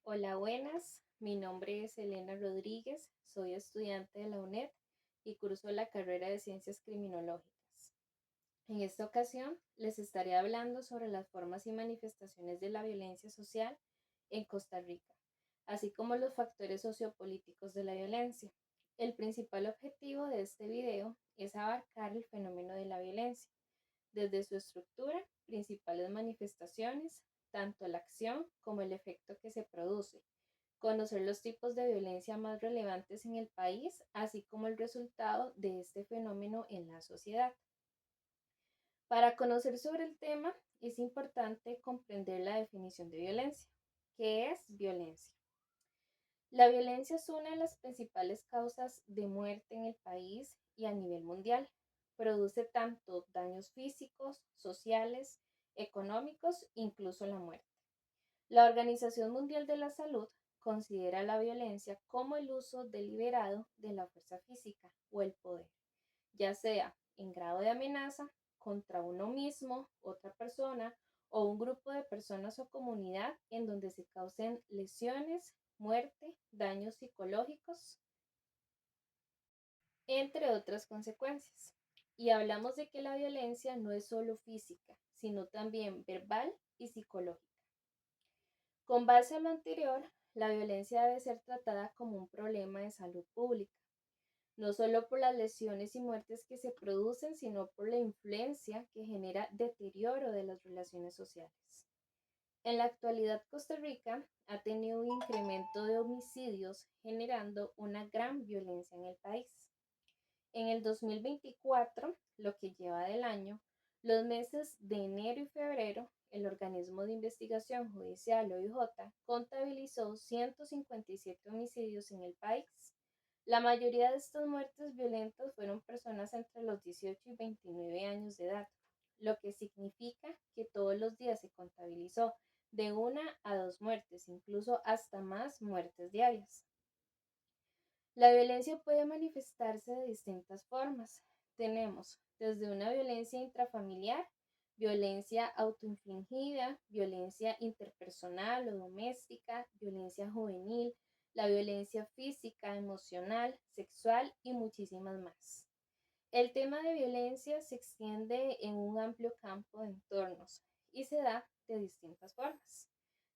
Hola, buenas. Mi nombre es Elena Rodríguez, soy estudiante de la UNED y curso la carrera de Ciencias Criminológicas. En esta ocasión les estaré hablando sobre las formas y manifestaciones de la violencia social en Costa Rica, así como los factores sociopolíticos de la violencia. El principal objetivo de este video es abarcar el fenómeno de la violencia, desde su estructura, principales manifestaciones, tanto la acción como el efecto que se produce, conocer los tipos de violencia más relevantes en el país, así como el resultado de este fenómeno en la sociedad. Para conocer sobre el tema, es importante comprender la definición de violencia. ¿Qué es violencia? La violencia es una de las principales causas de muerte en el país y a nivel mundial. Produce tanto daños físicos, sociales, económicos, incluso la muerte. La Organización Mundial de la Salud considera la violencia como el uso deliberado de la fuerza física o el poder, ya sea en grado de amenaza contra uno mismo, otra persona o un grupo de personas o comunidad en donde se causen lesiones, muerte, daños psicológicos, entre otras consecuencias. Y hablamos de que la violencia no es solo física, sino también verbal y psicológica. Con base a lo anterior, la violencia debe ser tratada como un problema de salud pública, no solo por las lesiones y muertes que se producen, sino por la influencia que genera deterioro de las relaciones sociales. En la actualidad, Costa Rica ha tenido un incremento de homicidios, generando una gran violencia en el país. En el 2024, lo que lleva del año, los meses de enero y febrero, el organismo de investigación judicial OIJ contabilizó 157 homicidios en el país. La mayoría de estas muertes violentas fueron personas entre los 18 y 29 años de edad, lo que significa que todos los días se contabilizó de una a dos muertes, incluso hasta más muertes diarias. La violencia puede manifestarse de distintas formas. Tenemos desde una violencia intrafamiliar, violencia autoinfligida, violencia interpersonal o doméstica, violencia juvenil, la violencia física, emocional, sexual y muchísimas más. El tema de violencia se extiende en un amplio campo de entornos y se da de distintas formas,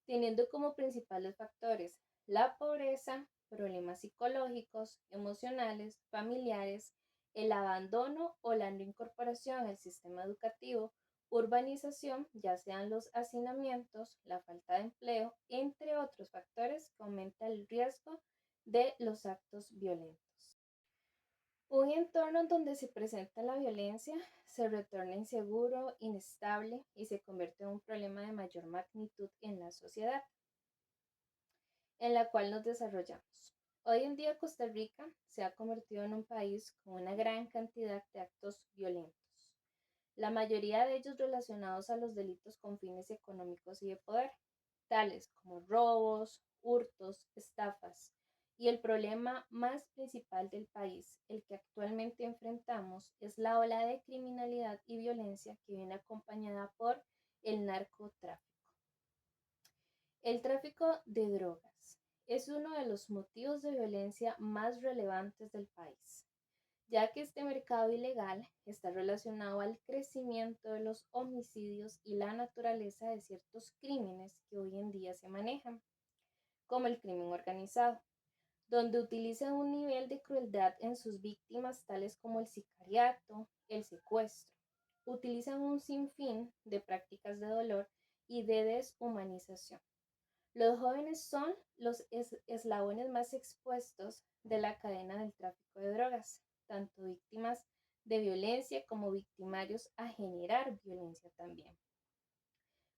teniendo como principales factores la pobreza, problemas psicológicos, emocionales, familiares, el abandono o la no incorporación al sistema educativo, urbanización, ya sean los hacinamientos, la falta de empleo, entre otros factores que aumentan el riesgo de los actos violentos. Un entorno donde se presenta la violencia se retorna inseguro, inestable y se convierte en un problema de mayor magnitud en la sociedad en la cual nos desarrollamos. Hoy en día Costa Rica se ha convertido en un país con una gran cantidad de actos violentos, la mayoría de ellos relacionados a los delitos con fines económicos y de poder, tales como robos, hurtos, estafas. Y el problema más principal del país, el que actualmente enfrentamos, es la ola de criminalidad y violencia que viene acompañada por el narcotráfico. El tráfico de drogas es uno de los motivos de violencia más relevantes del país, ya que este mercado ilegal está relacionado al crecimiento de los homicidios y la naturaleza de ciertos crímenes que hoy en día se manejan, como el crimen organizado, donde utilizan un nivel de crueldad en sus víctimas tales como el sicariato, el secuestro. Utilizan un sinfín de prácticas de dolor y de deshumanización. Los jóvenes son los eslabones más expuestos de la cadena del tráfico de drogas, tanto víctimas de violencia como victimarios a generar violencia también,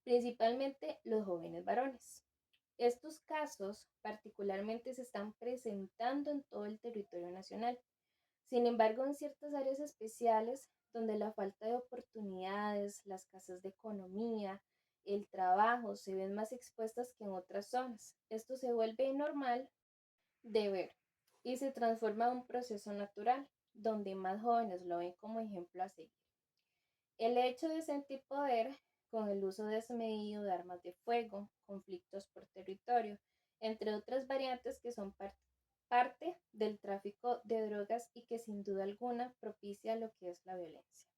principalmente los jóvenes varones. Estos casos particularmente se están presentando en todo el territorio nacional. Sin embargo, en ciertas áreas especiales donde la falta de oportunidades, la escasez de economía, el trabajo se ven más expuestas que en otras zonas. Esto se vuelve normal de ver y se transforma en un proceso natural donde más jóvenes lo ven como ejemplo a seguir. El hecho de sentir poder con el uso desmedido de armas de fuego, conflictos por territorio entre otras variantes que son parte del tráfico de drogas y que sin duda alguna propicia lo que es la violencia.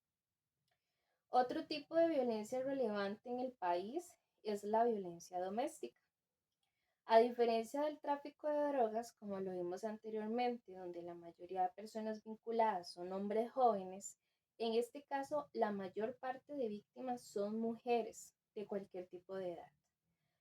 Otro tipo de violencia relevante en el país es la violencia doméstica. A diferencia del tráfico de drogas, como lo vimos anteriormente, donde la mayoría de personas vinculadas son hombres jóvenes, en este caso la mayor parte de víctimas son mujeres de cualquier tipo de edad.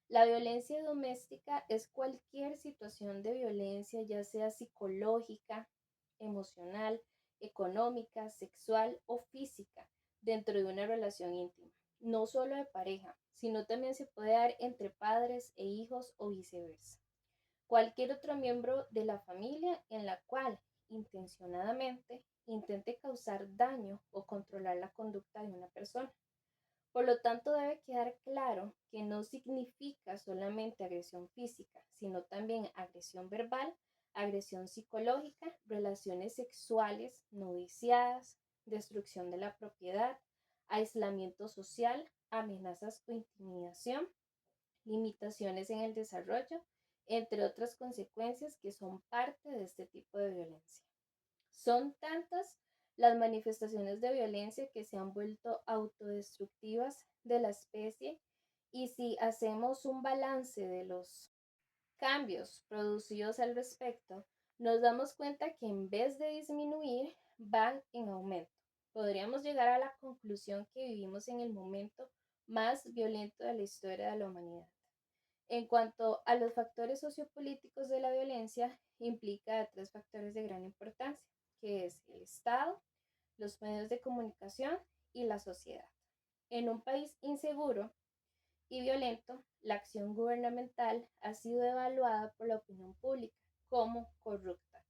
La violencia doméstica es cualquier situación de violencia, ya sea psicológica, emocional, económica, sexual o física, dentro de una relación íntima, no solo de pareja, sino también se puede dar entre padres e hijos o viceversa. Cualquier otro miembro de la familia en la cual intencionadamente intente causar daño o controlar la conducta de una persona. Por lo tanto, debe quedar claro que no significa solamente agresión física, sino también agresión verbal, agresión psicológica, relaciones sexuales no deseadas, destrucción de la propiedad, aislamiento social, amenazas o intimidación, limitaciones en el desarrollo, entre otras consecuencias que son parte de este tipo de violencia. Son tantas las manifestaciones de violencia que se han vuelto autodestructivas de la especie, y si hacemos un balance de los cambios producidos al respecto, nos damos cuenta que en vez de disminuir, van en aumento. Podríamos llegar a la conclusión que vivimos en el momento más violento de la historia de la humanidad. En cuanto a los factores sociopolíticos de la violencia, implica tres factores de gran importancia, que es el Estado, los medios de comunicación y la sociedad. En un país inseguro y violento, la acción gubernamental ha sido evaluada por la opinión pública como corrupta,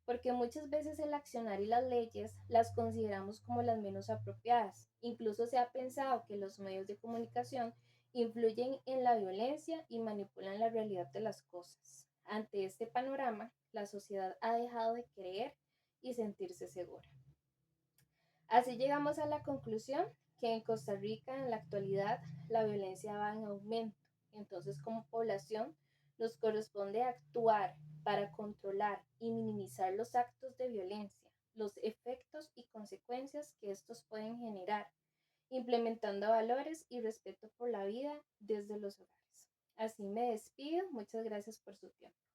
porque muchas veces el accionar y las leyes las consideramos como las menos apropiadas. Incluso se ha pensado que los medios de comunicación influyen en la violencia y manipulan la realidad de las cosas. Ante este panorama, la sociedad ha dejado de creer y sentirse segura. Así llegamos a la conclusión que en Costa Rica en la actualidad la violencia va en aumento. Entonces, como población, nos corresponde actuar para controlar y minimizar los actos de violencia, los efectos y consecuencias que estos pueden generar, implementando valores y respeto por la vida desde los hogares. Así me despido. Muchas gracias por su tiempo.